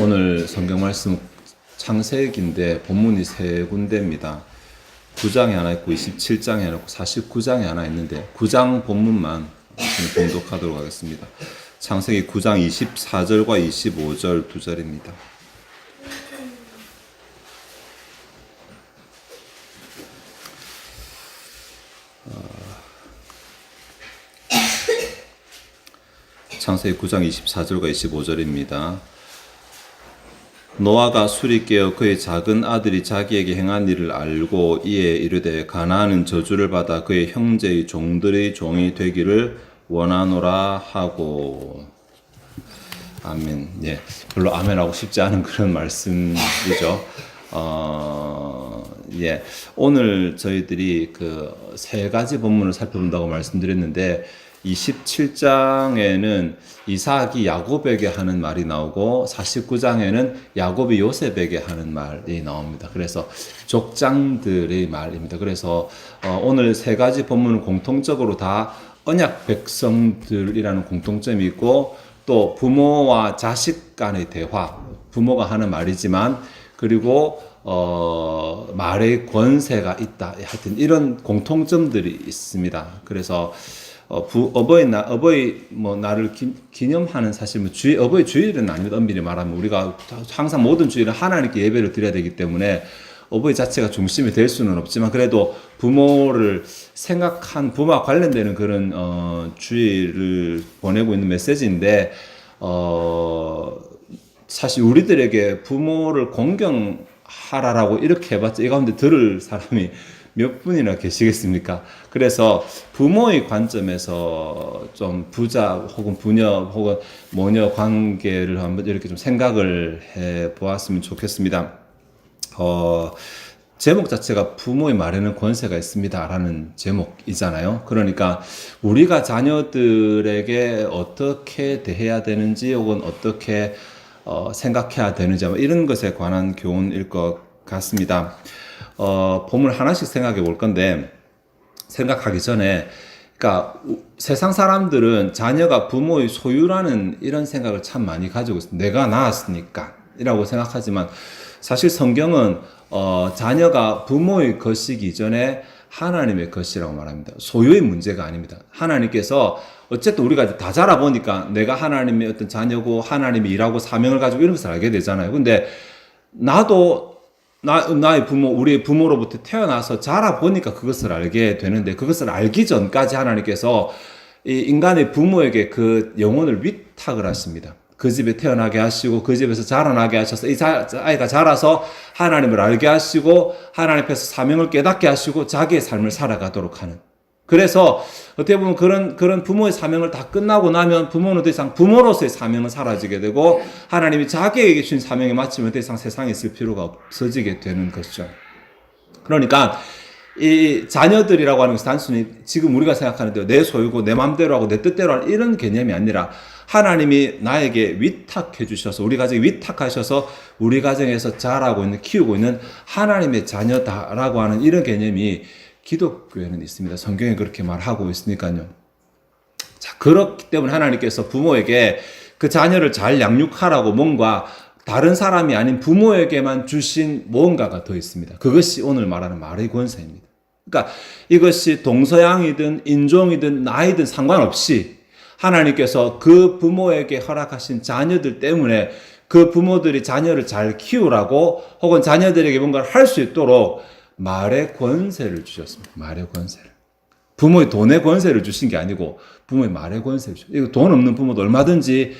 오늘 성경 말씀 창세기인데 본문이 세 군데입니다. 9장에 하나 있고 27장에 하나 있고 49장에 하나 있는데 9장 본문만 봉독하도록 하겠습니다. 창세기 9장 24절과 25절 두 절입니다. 창세기 9장 24절과 25절입니다. 노아가 술이 깨어 그의 작은 아들이 자기에게 행한 일을 알고 이에 이르되 가나안은 저주를 받아 그의 형제의 종들의 종이 되기를 원하노라 하고. 아멘. 예, 별로 아멘하고 싶지 않은 그런 말씀이죠. 예, 오늘 저희들이 그 세 가지 본문을 살펴본다고 말씀드렸는데 27장에는 이삭이 야곱에게 하는 말이 나오고 49장에는 야곱이 요셉에게 하는 말이 나옵니다. 그래서 족장들의 말입니다. 그래서 오늘 세 가지 본문은 공통적으로 다 언약 백성들이라는 공통점이 있고 또 부모와 자식 간의 대화, 부모가 하는 말이지만 그리고 말의 권세가 있다. 하여튼 이런 공통점들이 있습니다. 그래서 어버이 날을 기념하는 사실 어버이 주일은 아닙니다. 엄밀히 말하면 우리가 항상 모든 주일은 하나님께 예배를 드려야 되기 때문에 어버이 자체가 중심이 될 수는 없지만 그래도 부모를 생각한 부모와 관련되는 그런 주일을 보내고 있는 메시지인데 사실 우리들에게 부모를 공경하라라고 이렇게 해봤자 이 가운데 들을 사람이 몇 분이나 계시겠습니까? 그래서 부모의 관점에서 좀 부자 혹은 부녀 혹은 모녀 관계를 한번 이렇게 좀 생각을 해 보았으면 좋겠습니다. 제목 자체가 부모의 말에는 권세가 있습니다라는 제목이잖아요. 그러니까 우리가 자녀들에게 어떻게 대해야 되는지 혹은 어떻게 생각해야 되는지 이런 것에 관한 교훈일 것 같습니다. 본문 하나씩 생각해 볼 건데 생각하기 전에 그러니까 세상 사람들은 자녀가 부모의 소유라는 이런 생각을 참 많이 가지고 있습니다. 내가 낳았으니까 이라고 생각하지만 사실 성경은 자녀가 부모의 것이기 전에 하나님의 것이라고 말합니다. 소유의 문제가 아닙니다. 하나님께서 어쨌든 우리가 다 자라보니까 내가 하나님의 어떤 자녀고 하나님이 일하고 사명을 가지고 이런 것을 알게 되잖아요. 근데 나도 나의 부모, 우리의 부모로부터 태어나서 자라보니까 그것을 알게 되는데 그것을 알기 전까지 하나님께서 이 인간의 부모에게 그 영혼을 위탁을 하십니다. 그 집에 태어나게 하시고 그 집에서 자라나게 하셔서 이 아이가 자라서 하나님을 알게 하시고 하나님 앞에서 사명을 깨닫게 하시고 자기의 삶을 살아가도록 하는. 그래서 어떻게 보면 그런 부모의 사명을 다 끝나고 나면 부모는 더 이상 부모로서의 사명은 사라지게 되고 하나님이 자기에게 주신 사명에 맞추면 더 이상 세상에 있을 필요가 없어지게 되는 것이죠. 그러니까 이 자녀들이라고 하는 것은 단순히 지금 우리가 생각하는 대로 내 소유고 내 마음대로 하고 내 뜻대로 하는 이런 개념이 아니라 하나님이 나에게 위탁해 주셔서 우리 가정에 위탁하셔서 우리 가정에서 자라고 있는 키우고 있는 하나님의 자녀다라고 하는 이런 개념이 기독교에는 있습니다. 성경에 그렇게 말하고 있으니까요. 자, 그렇기 때문에 하나님께서 부모에게 그 자녀를 잘 양육하라고 뭔가 다른 사람이 아닌 부모에게만 주신 뭔가가 더 있습니다. 그것이 오늘 말하는 말의 권세입니다. 그러니까 이것이 동서양이든 인종이든 나이든 상관없이 하나님께서 그 부모에게 허락하신 자녀들 때문에 그 부모들이 자녀를 잘 키우라고 혹은 자녀들에게 뭔가를 할 수 있도록 말의 권세를 주셨습니다. 말의 권세를. 부모의 돈의 권세를 주신 게 아니고 부모의 말의 권세를 주셨습니다. 이거 돈 없는 부모도 얼마든지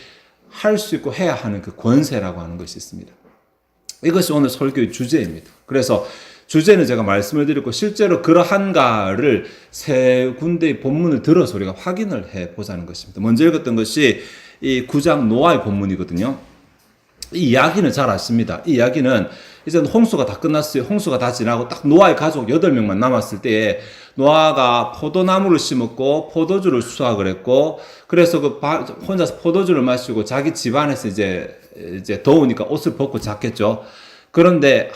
할 수 있고 해야 하는 그 권세라고 하는 것이 있습니다. 이것이 오늘 설교의 주제입니다. 그래서 주제는 제가 말씀을 드렸고 실제로 그러한가를 세 군데의 본문을 들어서 우리가 확인을 해보자는 것입니다. 먼저 읽었던 것이 이 9장 노아의 본문이거든요. 이 이야기는 잘 아십니다. 이 이야기는 이제 홍수가 다 끝났어요. 홍수가 다 지나고 딱 노아의 가족 8명만 남았을 때에 노아가 포도나무를 심었고 포도주를 수확을 했고 그래서 혼자서 포도주를 마시고 자기 집안에서 이제 더우니까 옷을 벗고 잤겠죠. 그런데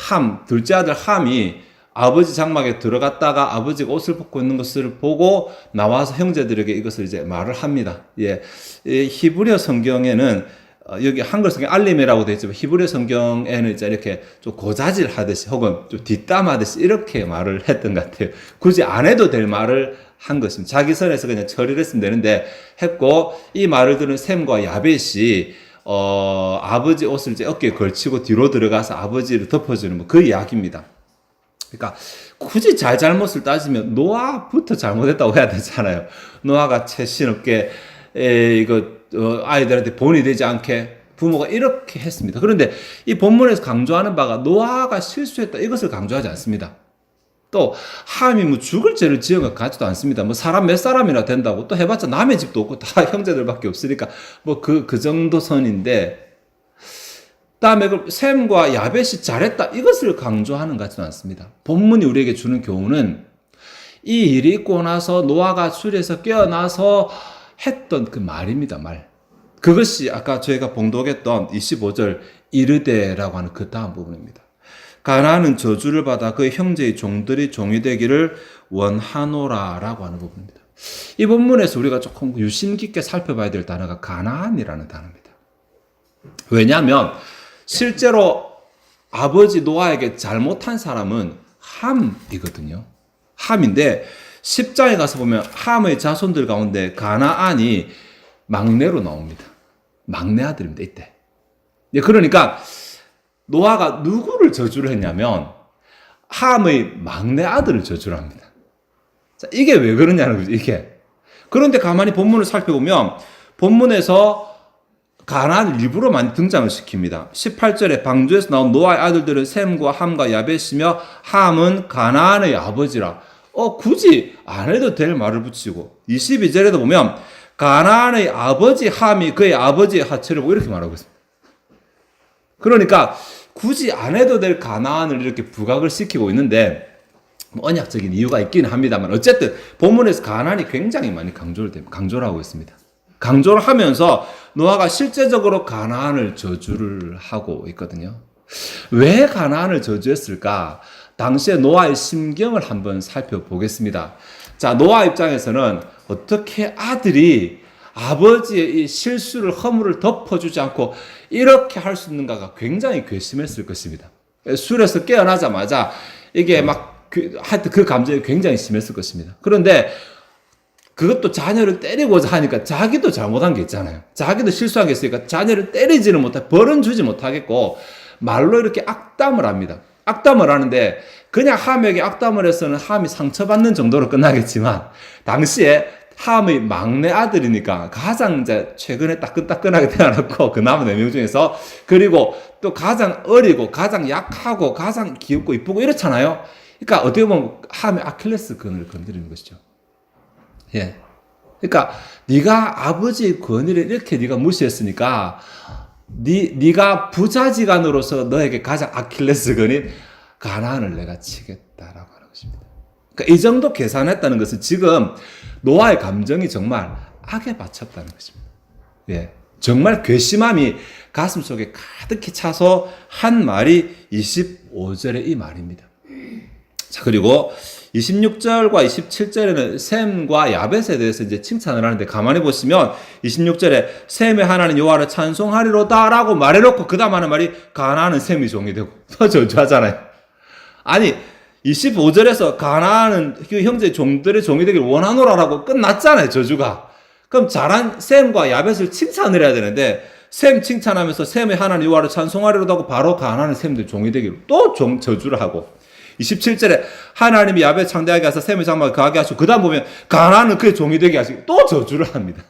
둘째 아들 함이 아버지 장막에 들어갔다가 아버지가 옷을 벗고 있는 것을 보고 나와서 형제들에게 이것을 이제 말을 합니다. 예. 이 히브리어 성경에는 여기 한글 성경 알림이라고 되어 있지만 히브리 성경에는 이제 이렇게 좀 고자질 하듯이 혹은 좀 뒷담하듯이 이렇게 말을 했던 것 같아요. 굳이 안 해도 될 말을 한 것입니다. 자기 선에서 그냥 처리를 했으면 되는데 했고, 이 말을 들은 셈과 야벳이 아버지 옷을 이제 어깨에 걸치고 뒤로 들어가서 아버지를 덮어주는 뭐 그 이야기입니다. 그러니까 굳이 잘못을 따지면 노아부터 잘못했다고 해야 되잖아요. 노아가 채신 없게 아이들한테 본이 되지 않게 부모가 이렇게 했습니다. 그런데 이 본문에서 강조하는 바가 노아가 실수했다 이것을 강조하지 않습니다. 또 함이 뭐 죽을 죄를 지은 것 같지도 않습니다. 뭐 사람 몇 사람이나 된다고 또 해봤자 남의 집도 없고 다 형제들밖에 없으니까 뭐 그 정도 선인데, 다음에 셈과 야벳이 잘했다 이것을 강조하는 것 같지는 않습니다. 본문이 우리에게 주는 교훈은 이 일이 있고 나서 노아가 술에서 깨어나서 했던 그 말입니다. 말. 그것이 아까 저희가 봉독했던 25절 이르되라고 하는 그 다음 부분입니다. 가나안은 저주를 받아 그의 형제의 종들이 종이 되기를 원하노라라고 하는 부분입니다. 이 본문에서 우리가 조금 유심 깊게 살펴봐야 될 단어가 가나안이라는 단어입니다. 왜냐하면 실제로 아버지 노아에게 잘못한 사람은 함이거든요. 함인데 10장에 가서 보면 함의 자손들 가운데 가나안이 막내로 나옵니다. 막내 아들입니다. 이때. 그러니까 노아가 누구를 저주를 했냐면 함의 막내 아들을 저주를 합니다. 자, 이게 왜 그러냐는 거죠. 이게. 그런데 가만히 본문을 살펴보면 본문에서 가나안을 일부러 많이 등장을 시킵니다. 18절에 방주에서 나온 노아의 아들들은 셈과 함과 야벳이며 함은 가나안의 아버지라. 굳이 안 해도 될 말을 붙이고 22절에도 보면 가나안의 아버지 함이 그의 아버지의 하체를 보고 이렇게 말하고 있습니다. 그러니까 굳이 안 해도 될 가나안을 이렇게 부각을 시키고 있는데 언약적인 이유가 있기는 합니다만 어쨌든 본문에서 가나안이 굉장히 많이 강조를 하고 있습니다. 강조를 하면서 노아가 실제적으로 가나안을 저주를 하고 있거든요. 왜 가나안을 저주했을까? 당시에 노아의 심경을 한번 살펴보겠습니다. 자, 노아 입장에서는 어떻게 아들이 아버지의 이 실수를, 허물을 덮어주지 않고 이렇게 할 수 있는가가 굉장히 괘씸했을 것입니다. 술에서 깨어나자마자 이게 하여튼 그 감정이 굉장히 심했을 것입니다. 그런데 그것도 자녀를 때리고자 하니까 자기도 잘못한 게 있잖아요. 자기도 실수한 게 있으니까 자녀를 때리지는 못하고 벌은 주지 못하겠고 말로 이렇게 악담을 합니다. 악담을 하는데 그냥 함에게 악담을 해서는 함이 상처받는 정도로 끝나겠지만 당시에 함의 막내 아들이니까 가장 이제 최근에 따끈따끈하게 태어났고 그 남은 4명 중에서, 그리고 또 가장 어리고 가장 약하고 가장 귀엽고 이쁘고 이렇잖아요. 그러니까 어떻게 보면 함의 아킬레스건을 건드리는 것이죠. 예. 그러니까 네가 아버지의 권위를 이렇게 네가 무시했으니까 네가 부자지간으로서 너에게 가장 아킬레스건인 가나안을 내가 치겠다라고 하는 것입니다. 그러니까 이 정도 계산했다는 것은 지금 노아의 감정이 정말 악에 바쳤다는 것입니다. 예. 정말 괘씸함이 가슴속에 가득히 차서 한 말이 25절의 이 말입니다. 자, 그리고 26절과 27절에는 셈과 야벳에 대해서 이제 칭찬을 하는데 가만히 보시면 26절에 셈의 하나님 여호와를 찬송하리로다라고 말해놓고 그 다음 하는 말이 가나안은 셈이 종이 되고 더 저주하잖아요. 아니 25절에서 가나안은 그 형제 종들의 종이 되기를 원하노라라고 끝났잖아요. 저주가. 그럼 잘한 셈과 야벳을 칭찬을 해야 되는데 셈 칭찬하면서 셈의 하나님 여호와를 찬송하리로다 하고 바로 가나안은 셈들 종이 되기를 또 저주를 하고 27절에 하나님이 야벳 창대하게 하사 셈의 장막을 거하게 하시고 그 다음 보면 가나안은 그의 종이 되게 하시고 또 저주를 합니다.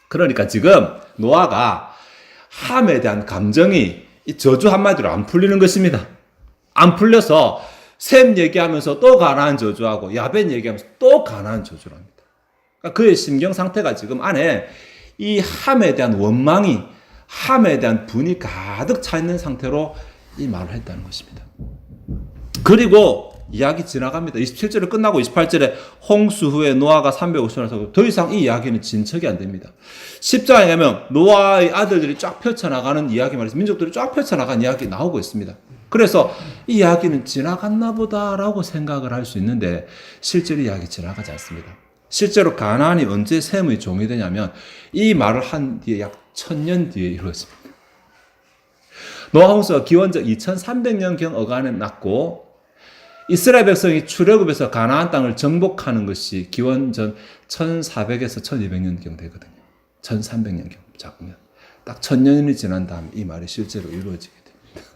그러니까 지금 노아가 함에 대한 감정이 이 저주 한마디로 안 풀리는 것입니다. 안 풀려서 셈 얘기하면서 또 가나안 저주하고 야벳 얘기하면서 또 가나안 저주를 합니다. 그러니까 그의 심경 상태가 지금 안에 이 함에 대한 원망이, 함에 대한 분이 가득 차 있는 상태로 이 말을 했다는 것입니다. 그리고 이야기 지나갑니다. 27절에 끝나고 28절에 홍수 후에 노아가 350년을 살고 더 이상 이 이야기는 진척이 안 됩니다. 10장에 가면 노아의 아들들이 쫙 펼쳐나가는 이야기 말이죠. 민족들이 쫙 펼쳐나가는 이야기 나오고 있습니다. 그래서 이 이야기는 지나갔나 보다라고 생각을 할 수 있는데 실제로 이야기 지나가지 않습니다. 실제로 가나안이 언제 셈의 종이 되냐면 이 말을 한 뒤에 약 1000년 뒤에 이루어집니다. 노아 홍수가 기원전 2300년경 어간에 났고 이스라엘 백성이 출애굽에서 가나안 땅을 정복하는 것이 기원전 1400에서 1200년경 되거든요. 1300년경 잡으면 딱 1000년이 지난 다음에 이 말이 실제로 이루어지게 됩니다.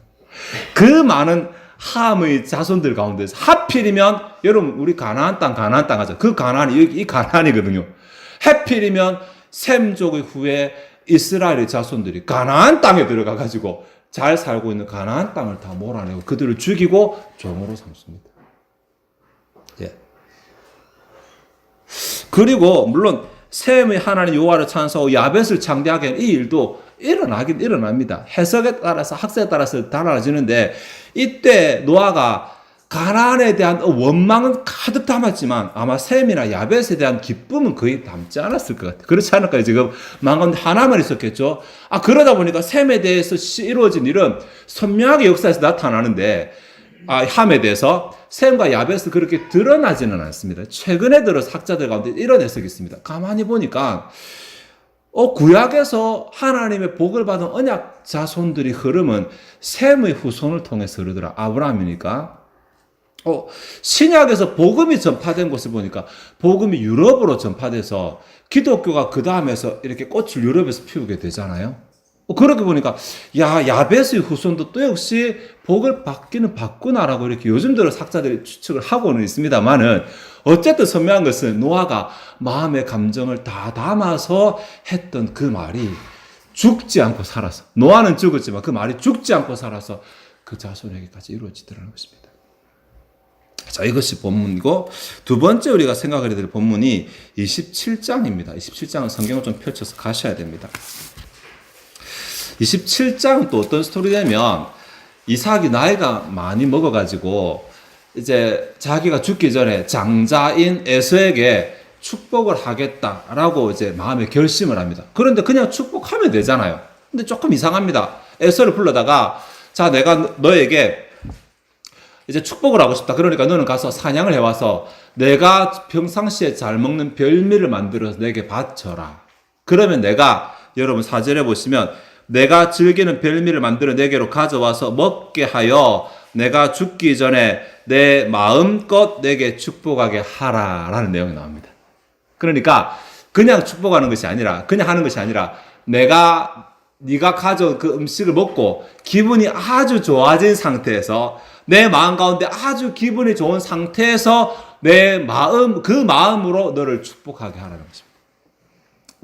그 많은 함의 자손들 가운데서 하필이면 여러분 우리 가나안 땅 하죠. 그 가나안이 이 가나안이거든요. 하필이면 셈족의 후에 이스라엘의 자손들이 가나안 땅에 들어가 가지고 잘 살고 있는 가나안 땅을 다 몰아내고 그들을 죽이고 종으로 삼습니다. 예. 그리고 물론 셈의 하나님 여호와를 찬송하고 야벳을 창대하게 한 이 일도 일어나긴 일어납니다. 해석에 따라서 학설에 따라서 달라지는데 이때 노아가 가나안에 대한 원망은 가득 담았지만 아마 셈이나 야벳에 대한 기쁨은 거의 담지 않았을 것 같아요. 그렇지 않을까요? 지금 망가운데 하나만 있었겠죠. 그러다 보니까 셈에 대해서 이루어진 일은 선명하게 역사에서 나타나는데 함에 대해서 셈과 야벳은 그렇게 드러나지는 않습니다. 최근에 들어서 학자들 가운데 이런 해석이 있습니다. 가만히 보니까 구약에서 하나님의 복을 받은 언약 자손들이 흐름은 셈의 후손을 통해서 흐르더라. 아브라함이니까. 신약에서 복음이 전파된 곳을 보니까 복음이 유럽으로 전파돼서 기독교가 그 다음에서 이렇게 꽃을 유럽에서 피우게 되잖아요. 그렇게 보니까 야벳의 후손도 또 역시 복을 받기는 받구나라고 이렇게 요즘 들어 학자들이 추측을 하고는 있습니다만은 어쨌든 선명한 것은 노아가 마음의 감정을 다 담아서 했던 그 말이 죽지 않고 살아서 노아는 죽었지만 그 말이 죽지 않고 살아서 그 자손에게까지 이루어지더라는 것입니다. 자, 이것이 본문이고 두 번째 우리가 생각해야 될 본문이 27장입니다. 27장은 성경을 좀 펼쳐서 가셔야 됩니다. 27장은 또 어떤 스토리냐면 이삭이 나이가 많이 먹어가지고 이제 자기가 죽기 전에 장자인 에서에게 축복을 하겠다라고 이제 마음에 결심을 합니다. 그런데 그냥 축복하면 되잖아요. 근데 조금 이상합니다. 에서를 불러다가 자, 내가 너에게 이제 축복을 하고 싶다. 그러니까 너는 가서 사냥을 해와서 내가 평상시에 잘 먹는 별미를 만들어서 내게 바쳐라. 그러면 내가 여러분 4절에 보시면 내가 즐기는 별미를 만들어 내게로 가져와서 먹게 하여 내가 죽기 전에 내 마음껏 내게 축복하게 하라라는 내용이 나옵니다. 그러니까 그냥 축복하는 것이 아니라 그냥 하는 것이 아니라 네가 가져온 그 음식을 먹고 기분이 아주 좋아진 상태에서 내 마음 가운데 아주 기분이 좋은 상태에서 그 마음으로 너를 축복하게 하라는 것입니다.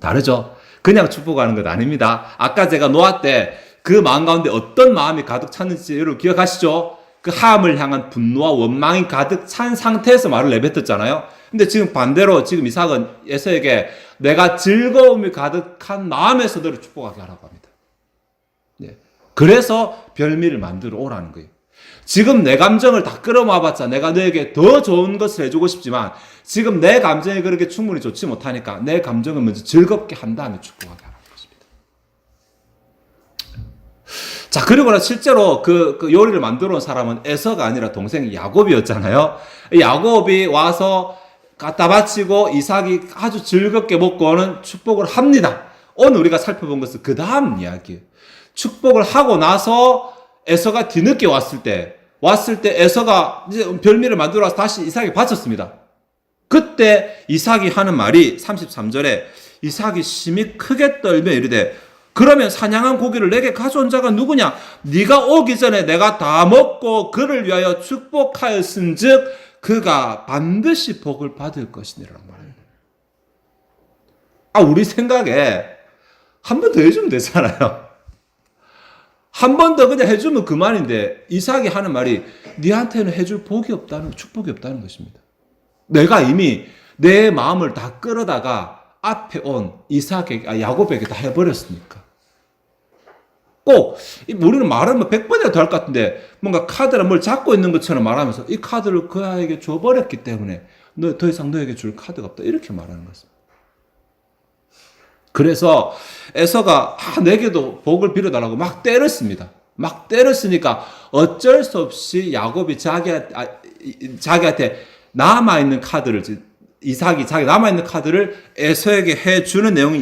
다르죠? 그냥 축복하는 것 아닙니다. 아까 제가 노아 때 그 마음 가운데 어떤 마음이 가득 찼는지 여러분 기억하시죠? 그 함을 향한 분노와 원망이 가득 찬 상태에서 말을 내뱉었잖아요. 근데 지금 반대로 지금 이삭은 에서에게 내가 즐거움이 가득한 마음에서 너를 축복하게 하라고 합니다. 네. 그래서 별미를 만들어 오라는 거예요. 지금 내 감정을 다 끌어모아봤자 내가 너에게 더 좋은 것을 해주고 싶지만 지금 내 감정이 그렇게 충분히 좋지 못하니까 내 감정을 먼저 즐겁게 한 다음에 축복하게 하라는 것입니다. 자, 그리고 실제로 그 요리를 만들어 온 사람은 에서가 아니라 동생 야곱이었잖아요. 야곱이 와서 갖다 바치고 이삭이 아주 즐겁게 먹고는 축복을 합니다. 오늘 우리가 살펴본 것은 그 다음 이야기예요. 축복을 하고 나서 에서가 뒤늦게 왔을 때 에서가 이제 별미를 만들어 와서 다시 이삭이 바쳤습니다. 그때 이삭이 하는 말이 33절에 이삭이 심히 크게 떨며 이르되 그러면 사냥한 고기를 내게 가져온 자가 누구냐? 네가 오기 전에 내가 다 먹고 그를 위하여 축복하였은즉 그가 반드시 복을 받을 것이니라는 말이에요. 우리 생각에 한 번 더 해주면 되잖아요. 한 번 더 그냥 해주면 그만인데 이삭이 하는 말이 네한테는 해줄 복이 없다는 축복이 없다는 것입니다. 내가 이미 내 마음을 다 끌어다가 앞에 온 야곱에게 다 해버렸으니까. 꼭 우리는 말을 100번이라도 할 것 같은데 뭔가 카드를 뭘 잡고 있는 것처럼 말하면서 이 카드를 그에게 줘버렸기 때문에 더 이상 너에게 줄 카드가 없다 이렇게 말하는 것입니다. 그래서 에서가 내게도 복을 빌어달라고 막 때렸습니다. 막 때렸으니까 어쩔 수 없이 야곱이 자기한테 남아있는 카드를 이삭이 자기 남아있는 카드를 에서에게 해주는 내용이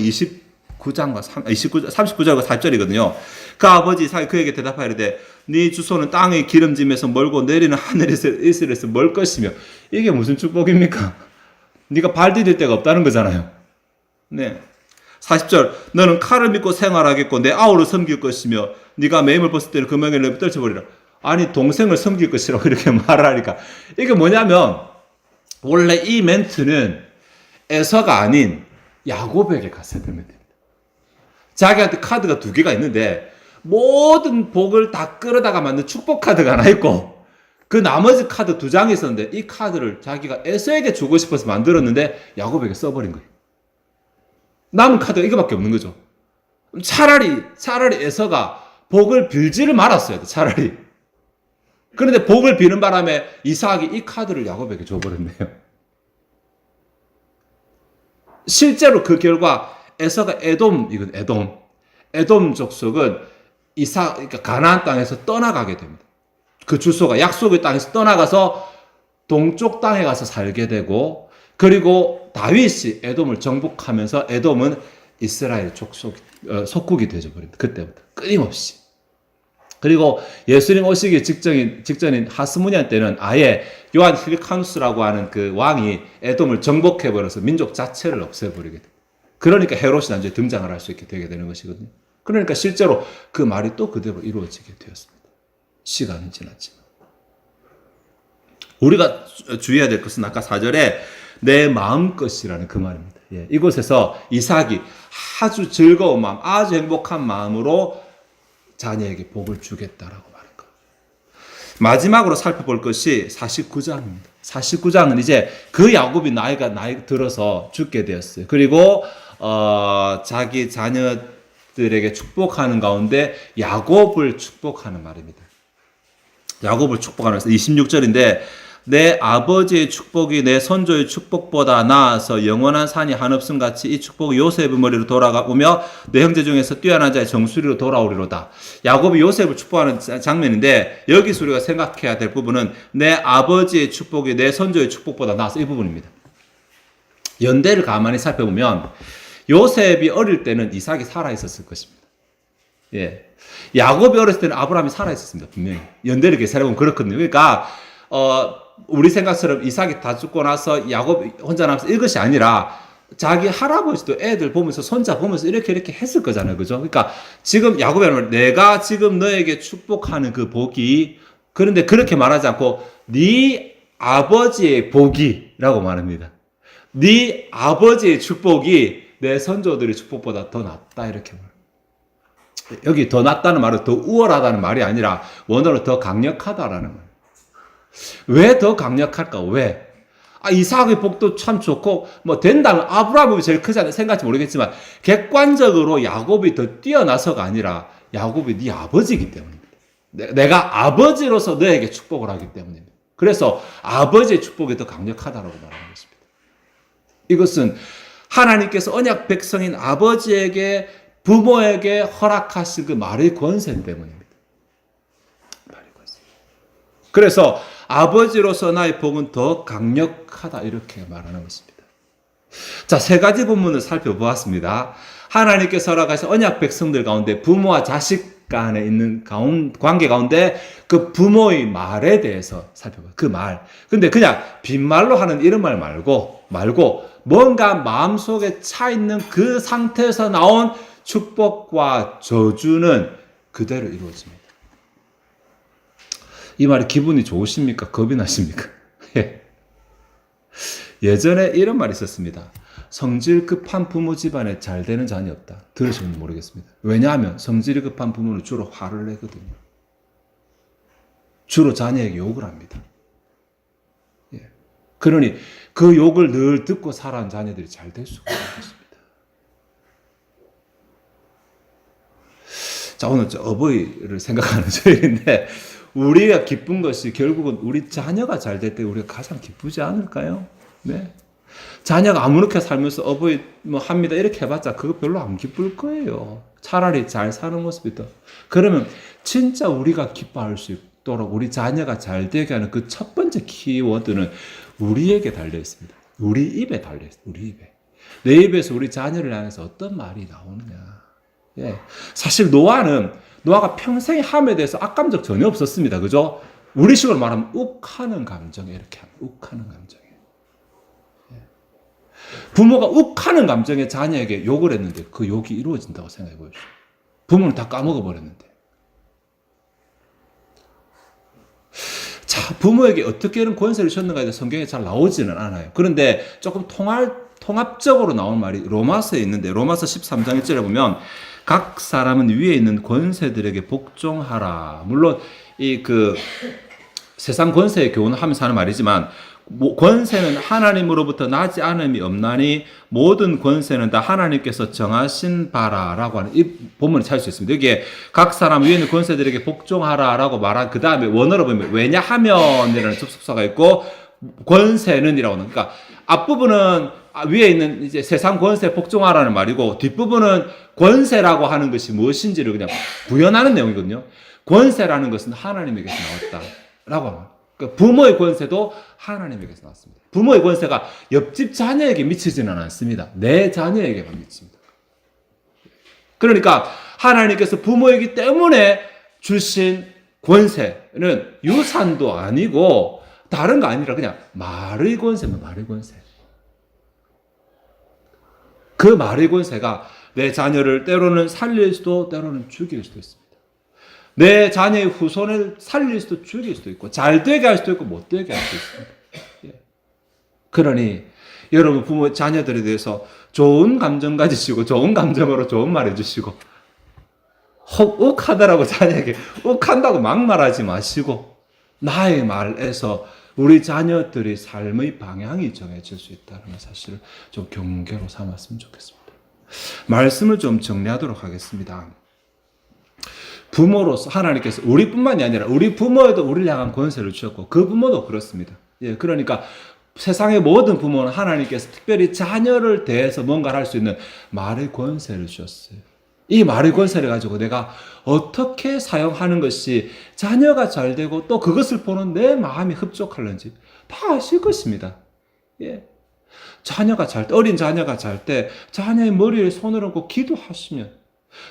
9장과 39절과 4절이거든요. 그 아버지 이삭이 그에게 대답하이르되 네 주소는 땅의 기름짐에서 멀고 내리는 하늘에서 이슬에서 멀 것이며. 이게 무슨 축복입니까? 네가 발 디딜 데가 없다는 거잖아요. 네. 40절 너는 칼을 믿고 생활하겠고 내 아우를 섬길 것이며 네가 매임을 벗을 때는 그 명예를 떨쳐버리라. 아니 동생을 섬길 것이라고 이렇게 말하니까 이게 뭐냐면 원래 이 멘트는 에서가 아닌 야곱에게 갔어야 됩니다. 자기한테 카드가 두 개가 있는데 모든 복을 다 끌어다가 만든 축복 카드가 하나 있고 그 나머지 카드 두 장이 있었는데 이 카드를 자기가 에서에게 주고 싶어서 만들었는데 야곱에게 써버린 거예요. 남은 카드가 이거밖에 없는 거죠. 차라리 에서가 복을 빌지를 말았어야 돼. 차라리. 그런데 복을 비는 바람에 이삭이 이 카드를 야곱에게 줘버렸네요. 실제로 그 결과 에서가 에돔 족속은 그러니까 가나안 땅에서 떠나가게 됩니다. 그 주소가 약속의 땅에서 떠나가서 동쪽 땅에 가서 살게 되고 그리고 다윗이 에돔을 정복하면서 에돔은 이스라엘 속국이 되어버립니다. 그때부터 끊임없이. 그리고 예수님 오시기 직전인 하스모니안 때는 아예 요한 힐카누스라고 하는 그 왕이 에돔을 정복해버려서 민족 자체를 없애버리게 돼요. 그러니까 헤롯이 나중에 등장을 할 수 있게 되게 되는 것이거든요. 그러니까 실제로 그 말이 또 그대로 이루어지게 되었습니다. 시간이 지났지만. 우리가 주의해야 될 것은 아까 4절에 내 마음것이라는 그 말입니다. 예, 이곳에서 이삭이 아주 즐거운 마음, 아주 행복한 마음으로 자녀에게 복을 주겠다라고 말한 것. 마지막으로 살펴볼 것이 49장입니다. 49장은 이제 그 야곱이 나이 들어서 죽게 되었어요. 그리고 자기 자녀들에게 축복하는 가운데 야곱을 축복하는 말입니다. 야곱을 축복하는 26절인데 내 아버지의 축복이 내 선조의 축복보다 나아서 영원한 산이 한없음 같이 이 축복이 요셉의 머리로 돌아가오며 내 형제 중에서 뛰어난 자의 정수리로 돌아오리로다. 야곱이 요셉을 축복하는 장면인데 여기서 우리가 생각해야 될 부분은 내 아버지의 축복이 내 선조의 축복보다 나아서 이 부분입니다. 연대를 가만히 살펴보면 요셉이 어릴 때는 이삭이 살아있었을 것입니다. 예. 야곱이 어렸을 때는 아브라함이 살아있었습니다. 분명히. 연대를 계산해보면 그렇거든요. 그러니까 우리 생각처럼 이삭이 다 죽고 나서 야곱 혼자 남아서 이것이 아니라 자기 할아버지도 애들 보면서 손자 보면서 이렇게 했을 거잖아요. 그죠? 그러니까 지금 야곱이 말하면 내가 지금 너에게 축복하는 그 복이 그런데 그렇게 말하지 않고 네 아버지의 복이라고 말합니다. 네 아버지의 축복이 내 선조들의 축복보다 더 낫다 이렇게 말합니다. 여기 더 낫다는 말은 더 우월하다는 말이 아니라 원어로 더 강력하다라는 말. 왜 더 강력할까? 왜? 이삭의 복도 참 좋고, 된다면 아브라함이 제일 크지 않나 생각할지 모르겠지만, 객관적으로 야곱이 더 뛰어나서가 아니라, 야곱이 네 아버지이기 때문입니다. 내가 아버지로서 너에게 축복을 하기 때문입니다. 그래서 아버지의 축복이 더 강력하다고 말하는 것입니다. 이것은 하나님께서 언약 백성인 아버지에게, 부모에게 허락하신 그 말의 권세 때문입니다. 말의 권세. 그래서 아버지로서 나의 복은 더 강력하다 이렇게 말하는 것입니다. 자, 세 가지 본문을 살펴보았습니다. 하나님께서 허락하신 언약 백성들 가운데 부모와 자식 간에 있는 관계 가운데 그 부모의 말에 대해서 살펴봐요. 그 말. 근데 그냥 빈말로 하는 이런 말 말고 뭔가 마음속에 차 있는 그 상태에서 나온 축복과 저주는 그대로 이루어집니다. 이 말이 기분이 좋으십니까? 겁이 나십니까? 예전에 이런 말이 있었습니다. 성질 급한 부모 집안에 잘 되는 자녀 없다. 들으시면 모르겠습니다. 왜냐하면 성질이 급한 부모는 주로 화를 내거든요. 주로 자녀에게 욕을 합니다. 그러니 그 욕을 늘 듣고 살아온 자녀들이 잘 될 수가 없습니다. 자, 오늘 어버이를 생각하는 저희인데 우리가 기쁜 것이 결국은 우리 자녀가 잘 될 때 우리가 가장 기쁘지 않을까요? 네. 자녀가 아무렇게 살면서 어버이 합니다 이렇게 해봤자 그거 별로 안 기쁠 거예요. 차라리 잘 사는 모습이 더. 그러면 진짜 우리가 기뻐할 수 있도록 우리 자녀가 잘 되게 하는 그 첫 번째 키워드는 우리에게 달려 있습니다. 우리 입에 달려 있습니다. 우리 입에. 내 입에서 우리 자녀를 향해서 어떤 말이 나오느냐. 예. 사실 노아가 평생 함에 대해서 악감정 전혀 없었습니다. 그죠? 우리식으로 말하면 욱하는 감정에 이렇게 하면 욱하는 감정에. 예. 부모가 욱하는 감정에 자녀에게 욕을 했는데 그 욕이 이루어진다고 생각해 보십시오. 부모는 다 까먹어 버렸는데. 자, 부모에게 어떻게 이런 권세를 줬는가에 대해서 성경에 잘 나오지는 않아요. 그런데 조금 통합적으로 나온 말이 로마서에 있는데 로마서 13장 1절에 보면 각 사람은 위에 있는 권세들에게 복종하라. 물론 세상 권세의 교훈을 하면서 하는 말이지만 권세는 하나님으로부터 나지 않음이 없나니 모든 권세는 다 하나님께서 정하신 바라라고 하는 이 본문을 찾을 수 있습니다. 여기에 각 사람 위에 있는 권세들에게 복종하라라고 말한 그 다음에 원어로 보면 왜냐하면이라는 접속사가 있고 권세는이라고 하는 그러니까 앞부분은 위에 있는 이제 세상 권세에 복종하라는 말이고 뒷부분은 권세라고 하는 것이 무엇인지를 그냥 구현하는 내용이거든요. 권세라는 것은 하나님에게서 나왔다라고 합니다. 그러니까 부모의 권세도 하나님에게서 나왔습니다. 부모의 권세가 옆집 자녀에게 미치지는 않습니다. 내 자녀에게만 미칩니다. 그러니까 하나님께서 부모이기 때문에 주신 권세는 유산도 아니고 다른 거 아니라 그냥 말의 권세면 말의 권세. 그 말의 권세가 내 자녀를 때로는 살릴 수도 때로는 죽일 수도 있습니다. 내 자녀의 후손을 살릴 수도 죽일 수도 있고 잘 되게 할 수도 있고 못 되게 할 수도 있습니다. 예. 그러니 여러분 부모 자녀들에 대해서 좋은 감정 가지시고 좋은 감정으로 좋은 말 해주시고 욱하더라고 자녀에게 욱한다고 막말하지 마시고 나의 말에서 우리 자녀들의 삶의 방향이 정해질 수 있다는 사실을 좀 경계로 삼았으면 좋겠습니다. 말씀을 좀 정리하도록 하겠습니다. 부모로서 하나님께서 우리뿐만이 아니라 우리 부모에도 우리를 향한 권세를 주셨고 그 부모도 그렇습니다. 예, 그러니까 세상의 모든 부모는 하나님께서 특별히 자녀를 대해서 뭔가를 할 수 있는 말의 권세를 주셨어요. 이 말의 권세를 가지고 내가 어떻게 사용하는 것이 자녀가 잘 되고 또 그것을 보는 내 마음이 흡족할는지 다 아실 것입니다. 예. 어린 자녀가 잘 때 자녀의 머리에 손을 얹고 기도하시면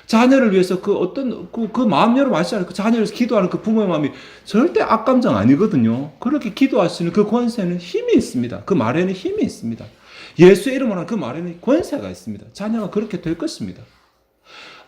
자녀를 위해서 그 마음 열어 마시잖아요. 그 자녀를 위해서 기도하는 그 부모의 마음이 절대 악감정 아니거든요. 그렇게 기도하시는 그 권세는 힘이 있습니다. 그 말에는 힘이 있습니다. 예수의 이름으로 하는 그 말에는 권세가 있습니다. 자녀가 그렇게 될 것입니다.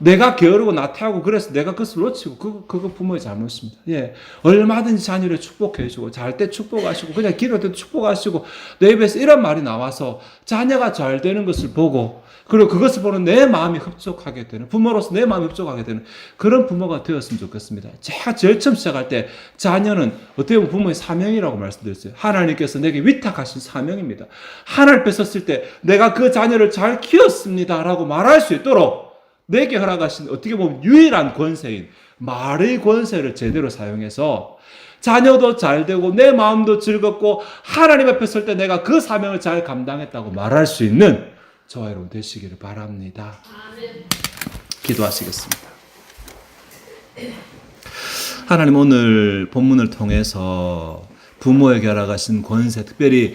내가 게으르고 나태하고 그래서 내가 그것을 놓치고 그거 부모의 잘못입니다. 예. 얼마든지 자녀를 축복해 주고 잘 때 축복하시고 그냥 기도할 때도 축복하시고 내 입에서 이런 말이 나와서 자녀가 잘 되는 것을 보고 그리고 그것을 보는 내 마음이 흡족하게 되는 부모로서 내 마음이 흡족하게 되는 그런 부모가 되었으면 좋겠습니다. 제가 제일 처음 시작할 때 자녀는 어떻게 보면 부모의 사명이라고 말씀드렸어요. 하나님께서 내게 위탁하신 사명입니다. 하늘 뺏었을 때 내가 그 자녀를 잘 키웠습니다 라고 말할 수 있도록 내게 허락하신 어떻게 보면 유일한 권세인 말의 권세를 제대로 사용해서 자녀도 잘 되고 내 마음도 즐겁고 하나님 앞에 설 때 내가 그 사명을 잘 감당했다고 말할 수 있는 저와 여러분 되시기를 바랍니다. 기도하시겠습니다. 하나님 오늘 본문을 통해서 부모에게 허락하신 권세, 특별히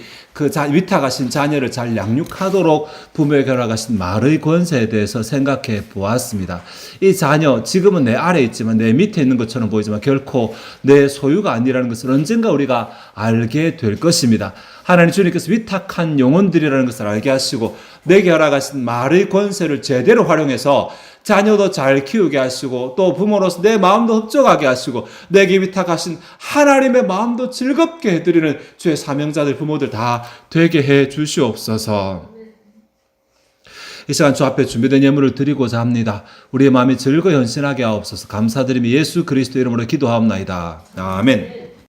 위탁하신 자녀를 잘 양육하도록 부모에게 허락하신 말의 권세에 대해서 생각해 보았습니다. 이 자녀, 지금은 내 아래에 있지만 내 밑에 있는 것처럼 보이지만 결코 내 소유가 아니라는 것을 언젠가 우리가 알게 될 것입니다. 하나님 주님께서 위탁한 영혼들이라는 것을 알게 하시고 내게 허락하신 말의 권세를 제대로 활용해서 자녀도 잘 키우게 하시고 또 부모로서 내 마음도 흡족하게 하시고 내게 위탁하신 하나님의 마음도 즐겁게 해드리는 주의 사명자들 부모들 다 되게 해 주시옵소서. 이 시간 주 앞에 준비된 예물을 드리고자 합니다. 우리의 마음이 즐거이 헌신하게 하옵소서. 감사드리며 예수 그리스도 이름으로 기도하옵나이다. 아멘.